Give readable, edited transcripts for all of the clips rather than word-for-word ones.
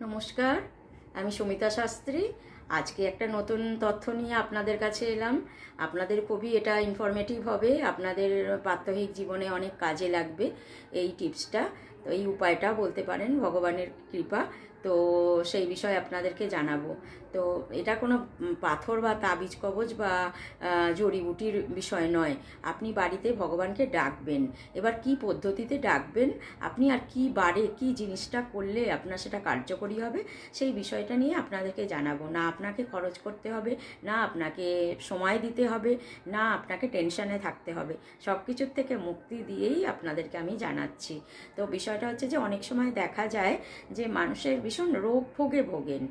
নমস্কার, আমি সুমিতা শাস্ত্রী। আজকে একটা নতুন তথ্য নিয়ে আপনাদের কাছে এলাম। আপনাদের খুবই এটা ইনফরমেটিভ হবে, আপনাদের প্রাত্যহিক জীবনে অনেক কাজে লাগবে এই টিপসটা। তো এই উপায়টা বলতে পারেন ভগবানের কৃপা। তো সেই বিষয়ে আপনাদেরকে জানাবো। তো এটা কোনো পাথর বা তাবিজ কবজ বা জড়িবুটির বিষয় নয়। আপনি বাড়িতে ভগবানকে ডাকবেন। এবার কি পদ্ধতিতে ডাকবেন, আপনি আর কি বারে কি জিনিসটা করলে আপনার সেটা কার্যকরী হবে, সেই বিষয়টা নিয়ে আপনাদেরকে জানাবো। না আপনাকে খরচ করতে হবে, না আপনাকে সময় দিতে হবে, না আপনাকে টেনশনে থাকতে হবে। সব কিছুর থেকে মুক্তি দিয়েই আপনাদেরকে আমি জানাচ্ছি। তো বিষয়টা হচ্ছে যে অনেক সময় দেখা যায় যে মানুষের ভীষণ রোগ ভোগেন,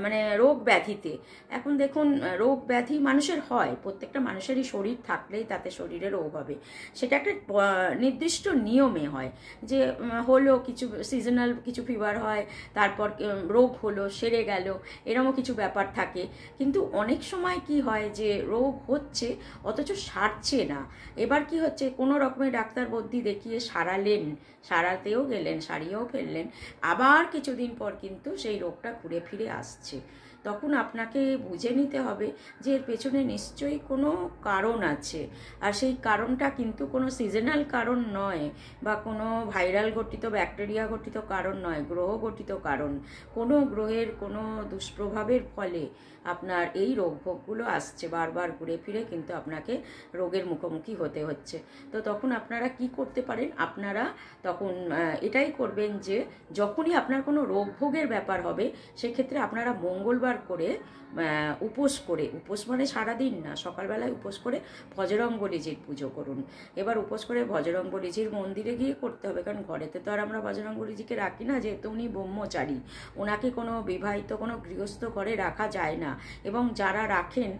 মানে রোগ ব্যাধিতে। এখন দেখুন, রোগ ব্যাধি মানুষের হয়, প্রত্যেকটা মানুষেরই শরীর থাকলেই তাতে শরীরে রোগ হবে। সেটা একটা নির্দিষ্ট নিয়মে হয় যে হলো কিছু সিজনাল কিছু ফিভার হয়, তারপর রোগ হলো সেরে গেল, এরকমও কিছু ব্যাপার থাকে। কিন্তু অনেক সময় কি হয় যে রোগ হচ্ছে অথচ সারছে না। এবার কি হচ্ছে, কোনো রকমের ডাক্তার বুদ্ধি দেখিয়ে সারাতেও গেলেন, সারিয়েও ফেললেন, আবার কিছুদিন পর কিন্তু সেই রোগটা ঘুরে ফিরে আসছে। তখন আপনাকে বুঝে নিতে হবে যে এর পেছনে নিশ্চয়ই কোনো কারণ আছে। আর সেই কারণটা কিন্তু কোনো সিজনাল কারণ নয়, বা কোনো ভাইরাল ঘটিত ব্যাকটেরিয়া ঘটিত কারণ নয়, গ্রহ ঘটিত কারণ। কোনো গ্রহের কোনো দুষ্প্রভাবের ফলে আপনার এই রোগভোগগুলো আসছে বারবার ঘুরে ফিরে, কিন্তু আপনাকে রোগের মুখোমুখি হতে হচ্ছে। তো তখন আপনারা কি করতে পারেন, আপনারা তখন এটাই করবেন যে যখনই আপনার কোনো রোগভোগের ব্যাপার হবে, সেক্ষেত্রে আপনারা মঙ্গলবার করে উপোস মানে সারাদিন না, সকালবেলায় উপোস করে বজরঙ্গবলীজির পুজো করুন। এবার উপোস করে বজরঙ্গবলীজির মন্দিরে গিয়ে করতে হবে, কারণ ঘরেতে তো আর আমরা বজরঙ্গবলীজিকে রাখি না, যেহেতু উনি ব্রহ্মচারী। ওনাকে কোনো বিবাহিত কোনো গৃহস্থ ঘরে রাখা যায় না, এবং যারা রাখেন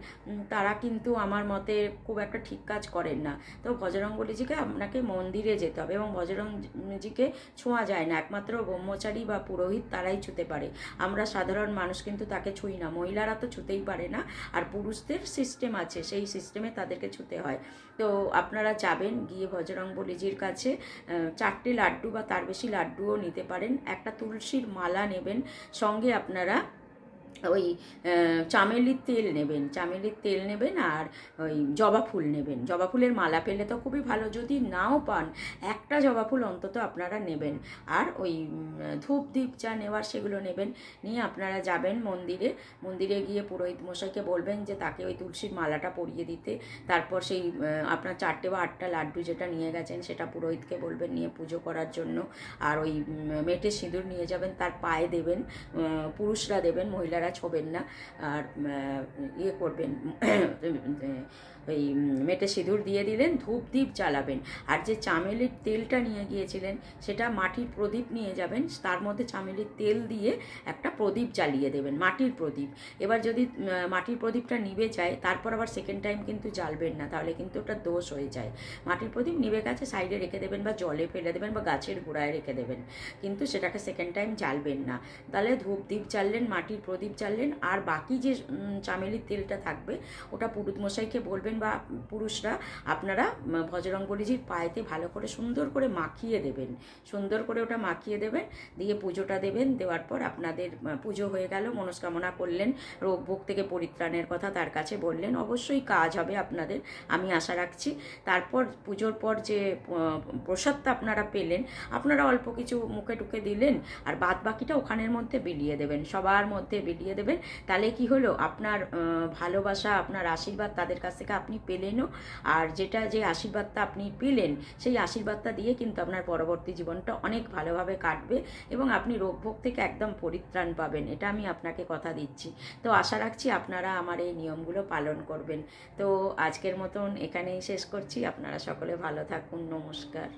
তারা কিন্তু আমার মতে খুব একটা ঠিক কাজ করেন না। তো বজরঙ্গবলীজিকে আপনাকে মন্দিরে যেতে হবে, এবং বজরঙ্গবলীজিকে ছোঁয়া যায় না, একমাত্র ব্রহ্মচারী বা পুরোহিত তারাই ছুঁতে পারে। আমরা সাধারণ মানুষ কিন্তু তাকে ছুঁই না, মহিলারা তো ছুঁতেই পারে না, আর পুরুষদের সিস্টেম আছে, সেই সিস্টেমে তাদেরকে ছুঁতে হয়। তো আপনারা যাবেন, গিয়ে বজরঙ্গবলীজির কাছে 4টে লাড্ডু বা তার বেশি লাড্ডুও নিতে পারেন, একটা তুলসীর মালা নেবেন, সঙ্গে আপনারা ওই চামেলির তেল নেবেন, আর ওই জবা ফুল নেবেন। জবা ফুলের মালা পেলে তো খুবই ভালো, যদি নাও পান একটা জবা ফুল অন্তত আপনারা নেবেন। আর ওই ধূপ দ্বীপ যা নেওয়ার সেগুলো নেবেন। নিয়ে আপনারা যাবেন মন্দিরে গিয়ে পুরোহিত মশাইকে বলবেন যে তাকে ওই তুলসীর মালাটা পরিয়ে দিতে। তারপর সেই আপনার 4টে বা 8টা লাড্ডু যেটা নিয়ে গেছেন সেটা পুরোহিতকে বলবেন নিয়ে পুজো করার জন্য। আর ওই মেটে সিঁদুর নিয়ে যাবেন, তার পায়ে দেবেন, পুরুষরা দেবেন, মহিলারা ছোবেন না। আর ইয়ে করবেন, ওই মেটে সিঁদুর দিয়ে দিলেন, ধূপ দ্বীপ জ্বালাবেন। আর যে চামেলির তেলটা নিয়ে গিয়েছিলেন সেটা মাটির প্রদীপ নিয়ে যাবেন, তার মধ্যে চামেলির তেল দিয়ে একটা প্রদীপ জ্বালিয়ে দেবেন, মাটির প্রদীপ। এবার যদি মাটির প্রদীপটা নিভে যায়, তারপর আবার সেকেন্ড টাইম কিন্তু জ্বালবেন না, তাহলে কিন্তু ওটা দোষ হয়ে যায়। মাটির প্রদীপ নিভে গেছে সাইডে রেখে দেবেন, বা জলে ফেলে দেবেন, বা গাছের গোড়ায় রেখে দেবেন, কিন্তু সেটাকে সেকেন্ড টাইম জ্বালবেন না। তাহলে ধূপ দ্বীপ জ্বাললেন, মাটির প্রদীপ জ্বাললেন, আর বাকি যে চামেলির তেলটা থাকবে ওটা পুরোহিত মশাইকে বলবেন, বা পুরুষরা আপনারা বজরঙ্গবলীজির পায়েতে ভালো করে সুন্দর করে মাখিয়ে দেবেন, সুন্দর করে ওটা মাখিয়ে দেবেন, দিয়ে পুজোটা দেবেন। দেওয়ার পর আপনাদের পুজো হয়ে গেল, মনস্কামনা করলেন, রোগ ভোগ থেকে পরিত্রাণের কথা তার কাছে বললেন, অবশ্যই কাজ হবে আপনাদের, আমি আশা রাখছি। তারপর পুজোর পর যে প্রসাদটা আপনারা পেলেন, আপনারা অল্প কিছু মুখে টুকে দিলেন, আর বাদ বাকিটা ওখানের মধ্যে বিলিয়ে দেবেন, সবার মধ্যে বিলিয়ে দেবেন। তাহলে কি হলো, আপনার ভালোবাসা, আপনার আশীর্বাদ তাদের কাছ থেকে আপনি পেলেনও, আর যে আশীর্বাদটা আপনি পেলেন সেই আশীর্বাদটা দিয়ে কিন্তু আপনার পরবর্তী জীবনটা অনেক ভালোভাবে কাটবে, এবং আপনি রোগভোগ থেকে একদম পরিত্রাণ পাবেন, এটা আমি আপনাকে কথা দিচ্ছি। তো আশা রাখছি আপনারা আমার এই নিয়মগুলো পালন করবেন। তো আজকের মতন এখানেই শেষ করছি। আপনারা সকলে ভালো থাকুন। নমস্কার।